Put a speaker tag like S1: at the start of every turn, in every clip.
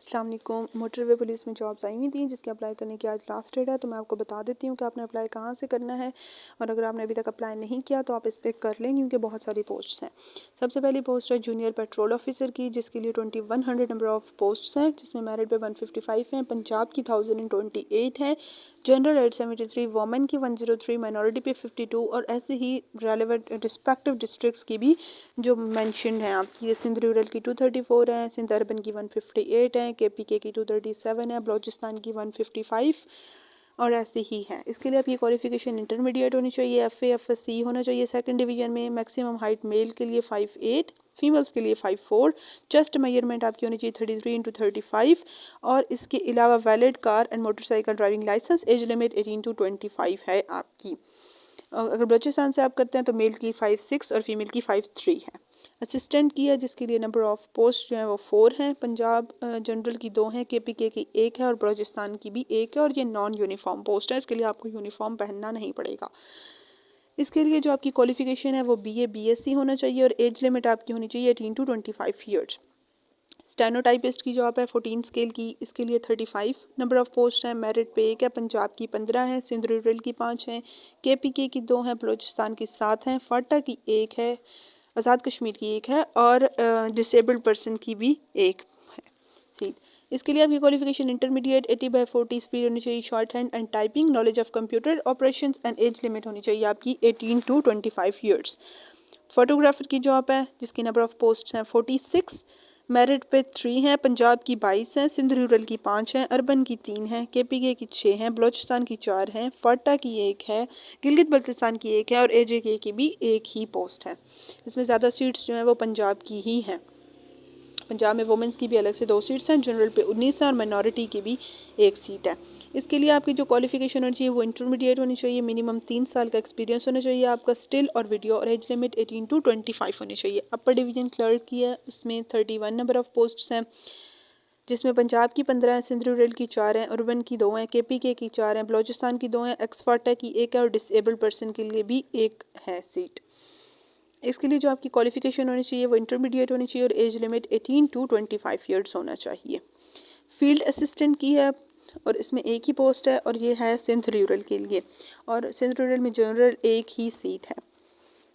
S1: अस्सलाम वालेकुम। Motorway police में जॉब्स आई हुई थी जिसके अप्लाई करने की आज लास्ट डेट है, तो मैं आपको बता देती हूँ कि आपने अप्लाई कहाँ से करना है। और अगर आपने अभी तक अप्लाई नहीं किया तो आप इस पर कर लें क्योंकि बहुत सारी पोस्ट्स हैं। सबसे पहली पोस्ट है जूनियर पेट्रोल ऑफिसर की, जिसके लिए 2100 नंबर ऑफ पोस्ट्स हैं, जिसमें मेरिट पे 155 हैं। पंजाब की 1028 है, जनरल 873, वोमेन की 103, माइनॉरिटी पे 52 और ऐसे ही रेलेवेंट रिस्पेक्टिव डिस्ट्रिक्ट्स की भी जो मेंशन है आपकी। सिंध रूरल की 234 है, सिंध अर्बन की 158 है, KPK की 237 है, बलूचिस्तान की 155 और ऐसे ही है। इसके लिए आपकी क्वालिफिकेशन इंटरमीडिएट होनी चाहिए, FA FSC होना चाहिए सेकंड डिवीजन में। मैक्सिमम हाइट मेल के लिए 5'8", फीमेल्स के लिए 5'4", चेस्ट मेजरमेंट आपकी होनी चाहिए 33x35 और इसके अलावा valid car and motorcycle driving licence. Age limit 18 to 25 है आपकी। अगर बलूचिस्तान से आप करते हैं तो मेल की 5'6" और फीमेल की 5'3" है। असिस्टेंट की है जिसके लिए नंबर ऑफ पोस्ट जो है वो 4 हैं। पंजाब जनरल की 2 हैं, KPK की 1 है और बलूचिस्तान की भी 1 है और ये नॉन यूनिफॉर्म पोस्ट है, इसके लिए आपको यूनिफॉर्म पहनना नहीं पड़ेगा। इसके लिए जो आपकी क्वालिफिकेशन है वो BA BSc होना चाहिए और एज लिमिट आपकी होनी चाहिए 18 to 25 ईयर्स। स्टेनोटाइपिस्ट की जॉब है 14 स्केल की, इसके लिए 35 नंबर ऑफ पोस्ट हैं। मेरिट पे 1 है, पंजाब की 15 है, सिंध रूरल की 5 हैं, KPK की 2 हैं, बलूचिस्तान की 7 हैं, फाटा की 1 है, आज़ाद कश्मीर की 1 है और डिसेबल्ड पर्सन की भी 1 है सीट। इसके लिए आपकी क्वालिफिकेशन इंटरमीडिएट 80/40 स्पीड होनी चाहिए, short hand and typing, knowledge of computer operations and age limit होनी चाहिए आपकी 18 to 25 ईयर्स। फोटोग्राफर की जॉब है जिसकी नंबर ऑफ पोस्ट हैं 46, मेरिट पे 3 हैं, पंजाब की 22 हैं, सिंध रूरल की 5 हैं, अर्बन की 3 हैं, KPK की 6 हैं, बलूचिस्तान की 4 हैं, फाटा की 1 है, गिलगित बल्तिस्तान की 1 है और AJK की भी 1 ही पोस्ट है। इसमें ज़्यादा सीट्स जो हैं वो पंजाब की ही हैं। पंजाब में वुमेंस की भी अलग से 2 सीट्स हैं, जनरल पे 19 है और माइनॉरिटी की भी 1 सीट है। इसके लिए आपकी जो क्वालिफिकेशन होनी चाहिए वो इंटरमीडिएट होनी चाहिए, मिनिमम 3 साल का एक्सपीरियंस होना चाहिए आपका, स्टिल और वीडियो और एज लिमिट 18 to 25 होनी चाहिए। अपर डिवीजन क्लर्क की है, उसमें 31 नंबर ऑफ पोस्ट्स हैं, जिसमें पंजाब की 15 है, सिंध रूरल की 4 हैं, अर्बन की 2 हैं, KPK की 4 हैं, बलूचिस्तान की 2 हैं, एक्सफाटा की 1 है और डिसेबल्ड पर्सन के लिए भी 1 है सीट। इसके लिए जो आपकी क्वालिफिकेशन होनी चाहिए वो इंटरमीडिएट होनी चाहिए और एज लिमिट 18 to 25 ईयर्स होना चाहिए। फील्ड असिस्टेंट की है और इसमें 1 ही पोस्ट है और ये है सिंध रूरल के लिए और सिंध रूरल में जनरल 1 ही सीट है।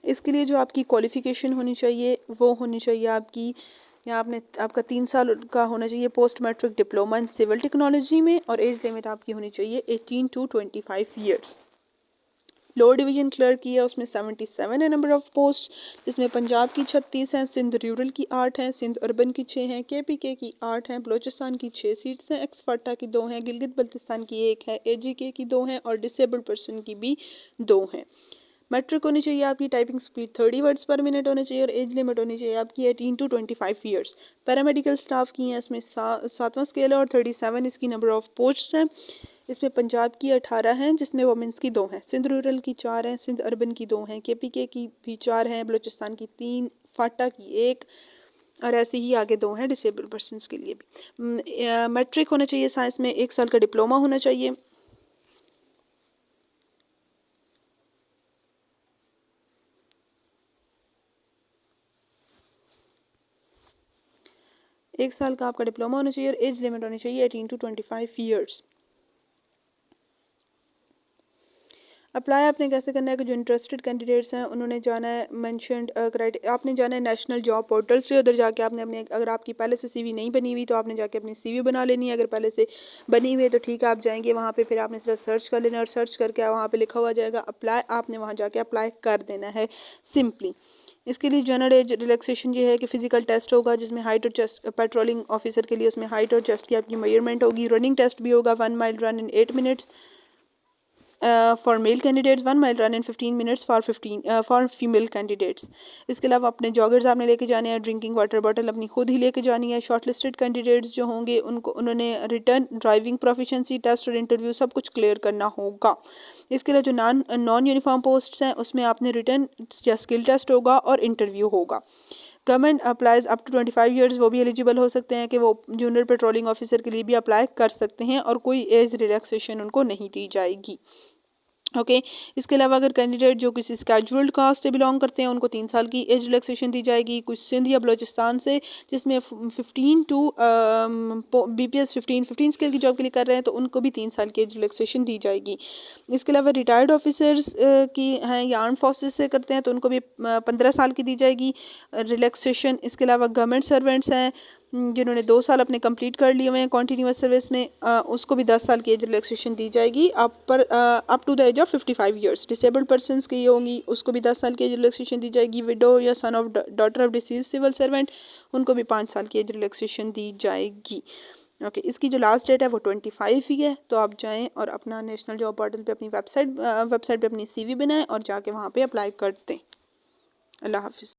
S1: इसके लिए जो आपकी क्वालिफिकेशन होनी चाहिए वो होनी चाहिए आपकी, या आपका 3 साल का होना चाहिए post matric diploma in civil technology में और एज लिमिट आपकी होनी चाहिए 18 to 25 years. Lower division clerk की है, उसमें 77 है नंबर ऑफ पोस्ट, जिसमें पंजाब की 36 हैं, सिंध रूरल की 8 हैं, सिंध अर्बन की 6 हैं, KPK की 8 हैं, बलूचिस्तान की 6 सीट्स हैं, एक्सफाटा की 2 हैं, गिलगित बल्तिस्तान की 1 है, AJK की 2 हैं और डिसेबल्ड पर्सन की भी 2 हैं। मैट्रिक होनी चाहिए आपकी, टाइपिंग स्पीड 30 वर्ड्स पर मिनट होनी चाहिए और एज लिमिट होनी चाहिए आपकी 18 to 25 ईयर्स। पैरामेडिकल स्टाफ की हैं, इसमें 7वां स्केल है और 37 इसकी नंबर ऑफ पोस्ट हैं। इसमें पंजाब की 18 हैं, जिसमें वुमेंस की 2 हैं, सिंध रूरल की 4 हैं, सिंध अर्बन की 2 हैं, KPK की भी 4 हैं, बलूचिस्तान की 3, फाटा की 1 और ऐसे ही आगे 2 हैं डिसेबल्ड पर्सन के लिए भी। मैट्रिक होना चाहिए, साइंस में 1 साल का डिप्लोमा होना चाहिए। एक साल का आपका डिप्लोमा होना चाहिए और एज लिमिट होनी चाहिए 18 to 25 ईयर्स। अप्लाई आपने कैसे करना है कि जो इंटरेस्टेड कैंडिडेट्स हैं उन्होंने जाना है मैंशनड आपने जाना है नेशनल जॉब पोर्टल्स पे। उधर जाके आपने अपने, अगर आपकी पहले से CV नहीं बनी हुई तो आपने जाके अपनी CV बना लेनी है, अगर पहले से बनी हुई है तो ठीक है आप जाएंगे वहाँ पे, फिर आपने सिर्फ सर्च कर लेना है और सर्च करके वहाँ पे लिखा हुआ जाएगा अप्लाई, आपने वहाँ जाके अप्लाई कर देना है सिंपली। इसके लिए जनरल एज रिलैक्सेशन ये है कि फिजिकल टेस्ट होगा जिसमें हाइट और चेस्ट, पेट्रोलिंग ऑफिसर के लिए उसमें हाइट और चेस्ट की आपकी मेजरमेंट होगी। रनिंग टेस्ट भी होगा, 1 mile run in 8 minutes for male candidates, 1 mile run in 15 minutes for female candidates. इसके अलावा अपने जॉगर्स आपने लेके जाने हैं, ड्रिंकिंग वाटर बॉटल अपनी खुद ही लेके जानी है। शॉर्ट लिस्टेड कैंडिडेट्स जो होंगे उन्होंने रिटर्न ड्राइविंग प्रोफिशिएंसी टेस्ट और इंटरव्यू सब कुछ क्लियर करना होगा। इसके लिए जो नॉन यूनिफॉर्म पोस्ट्स हैं उसमें आपने रिटर्न या स्किल टेस्ट होगा और इंटरव्यू होगा। Government applies up to 25 years, वो भी एलिजिबल हो सकते हैं कि वो जूनियर पेट्रोलिंग ऑफिसर के लिए भी अप्लाई कर सकते हैं और कोई एज रिलैक्सेशन उनको नहीं दी जाएगी। ओके इसके अलावा अगर कैंडिडेट जो किसी स्केड्यूल्ड कास्ट से बिलोंग करते हैं उनको 3 साल की एज रिलैक्सेशन दी जाएगी। कुछ सिंध या बलोचिस्तान से जिसमें 15 टू BPS 15 स्केल की जॉब के लिए कर रहे हैं तो उनको भी 3 साल की एज रिलैक्सेशन दी जाएगी। इसके अलावा रिटायर्ड ऑफिसर्स की हैं या आर्म फोर्सेस से करते हैं तो उनको भी 15 साल की दी जाएगी रिलैक्सेशन। इसके अलावा गवर्नमेंट सर्वेंट्स हैं जिन्होंने 2 साल अपने कंप्लीट कर लिए हुए हैं कॉन्टीन्यूस सर्विस में, उसको भी 10 साल की एज रिलैक्सेशन दी जाएगी up to the age of 55 years. Disabled persons की होंगी उसको भी 10 साल की एज रिलैक्सेशन दी जाएगी। विडो या son of daughter of deceased civil servant उनको भी 5 साल की एज रिलैक्सेशन दी जाएगी। ओके इसकी जो लास्ट डेट है वो 25 ही है। तो आप जाएं और अपना नेशनल जॉब पोर्टल पे अपनी वेबसाइट पे अपनी CV बनाएं और जाके वहाँ पे अप्लाई कर दें। अल्लाह हाफिज़।